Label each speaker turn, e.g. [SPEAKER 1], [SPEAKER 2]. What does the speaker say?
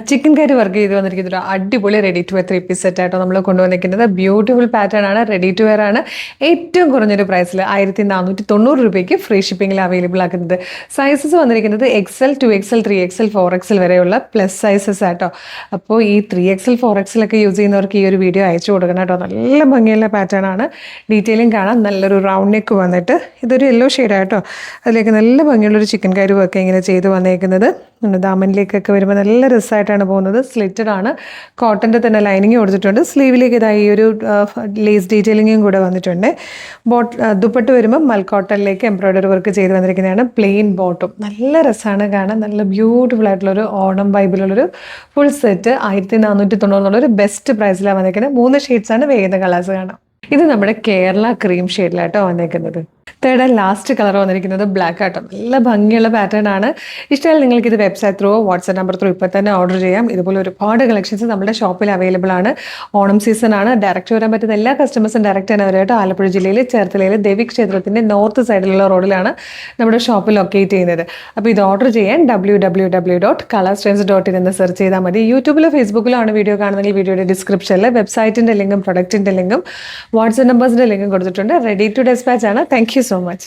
[SPEAKER 1] Chicken കറി work ചെയ്ത് വന്നിരിക്കുന്ന ഒരു അടിപൊളി ready to wear 3 piece set ആയിട്ടോ നമ്മൾ കൊണ്ടുവന്നിരിക്കുന്നത്. ബ്യൂട്ടിഫുൾ പാറ്റേൺ ആണ്, റെഡി ടു വെയർ ആണ്. ഏറ്റവും കുറഞ്ഞൊരു പ്രൈസിൽ 1490 രൂപയ്ക്ക് ഫ്രീ ഷിപ്പിംഗിൽ അവൈലബിൾ ആക്കുന്നത്. സൈസസ് വന്നിരിക്കുന്നത് XL, 2XL, 3XL, 4XL വരെയുള്ള പ്ലസ് സൈസസ് ആട്ടോ. അപ്പോൾ ഈ 3XL, 4XL ഒക്കെ യൂസ് ചെയ്യുന്നവർക്ക് ഈ ഒരു വീഡിയോ അയച്ചു കൊടുക്കണം കേട്ടോ. നല്ല ഭംഗിയുള്ള പാറ്റേൺ ആണ്. ഡീറ്റെയിലിംഗ് കാണാം. നല്ലൊരു റൗണ്ട് നെക്ക് വന്നിട്ട് ഇതൊരു യെല്ലോ ഷെയ്ഡായിട്ടോ. അതിലേക്ക് നല്ല ഭംഗിയുള്ളൊരു ചിക്കൻ കറി വർക്ക് ഇങ്ങനെ ചെയ്ത് വന്നേക്കുന്നത്. ദാമനിലേക്കൊക്കെ വരുമ്പോൾ നല്ല രസമായിട്ടാണ് പോകുന്നത്. സ്ലിറ്റഡ് ആണ്, കോട്ടൻ്റെ തന്നെ ലൈനിങ് കൊടുത്തിട്ടുണ്ട്. സ്ലീവിലേക്ക് ഇതായി ഒരു ലേസ് ഡീറ്റെയിലിങ്ങും കൂടെ വന്നിട്ടുണ്ട്. ദുപ്പട്ട് വരുമ്പോൾ മൽക്കോട്ടനിലേക്ക് എംബ്രോയ്ഡറി വർക്ക് ചെയ്ത് വന്നിരിക്കുന്നതാണ്. പ്ലെയിൻ ബോട്ടും നല്ല രസമാണ് കാണാൻ. നല്ല ബ്യൂട്ടിഫുൾ ആയിട്ടുള്ളൊരു ഓണം വൈബിലുള്ളൊരു ഫുൾ സെറ്റ് 1490 ബെസ്റ്റ് പ്രൈസിലാണ് വന്നിരിക്കുന്നത്. 3 ഷെയ്ഡ്സാണ്, വേഗം കളേഴ്സ് കാണാം. ഇത് നമ്മുടെ കേരള ക്രീം ഷെയ്ഡിലായിട്ടോ വന്നേക്കുന്നത്. തേർഡ് ആൻഡ് ലാസ്റ്റ് കളർ വന്നിരിക്കുന്നത് ബ്ലാക്ക് ആട്ടോ. നല്ല ഭംഗിയുള്ള പാറ്റേൺ ആണ്. ഇഷ്ടമായാലും നിങ്ങൾക്ക് ഇത് website through, WhatsApp number through ഇപ്പോൾ തന്നെ ഓർഡർ ചെയ്യാം. ഇതുപോലെ ഒരുപാട് കളക്ഷൻസ് നമ്മുടെ ഷോപ്പിൽ അവൈലബിൾ ആണ്. ഓണം സീസൺ ആണ്. ഡയറക്റ്റ് വരാൻ പറ്റുന്ന എല്ലാ കസ്റ്റമേഴ്സും ഡയറക്റ്റ് തന്നെ വരാട്ടോ. ആലപ്പുഴ ജില്ലയിൽ ചേർത്തലയിൽ ദേവി ക്ഷേത്രത്തിൻ്റെ നോർത്ത് സൈഡിലുള്ള റോഡിലാണ് നമ്മുടെ ഷോപ്പ് ലൊക്കേറ്റ് ചെയ്യുന്നത്. അപ്പോൾ ഇത് ഓർഡർ ചെയ്യാൻ www.colorstrands.in എന്ന് സെർച്ച് ചെയ്താൽ മതി. യൂട്യൂബിലോ ഫേസ്ബുക്കിലോ ആണ് വീഡിയോ കാണുന്നെങ്കിൽ വീഡിയോയുടെ ഡിസ്ക്രിപ്ഷനിൽ വെബ്സൈറ്റിൻ്റെ ലിങ്കും പ്രൊഡക്റ്റിൻ്റെ ലിങ്കും വാട്സ്ആപ്പ് നമ്പേഴ്സിൻ്റെ ലിങ്കും കൊടുത്തിട്ടുണ്ട്. റെഡി ടു ഡെസ്പാച്ച് ആണ്. Thank you so much.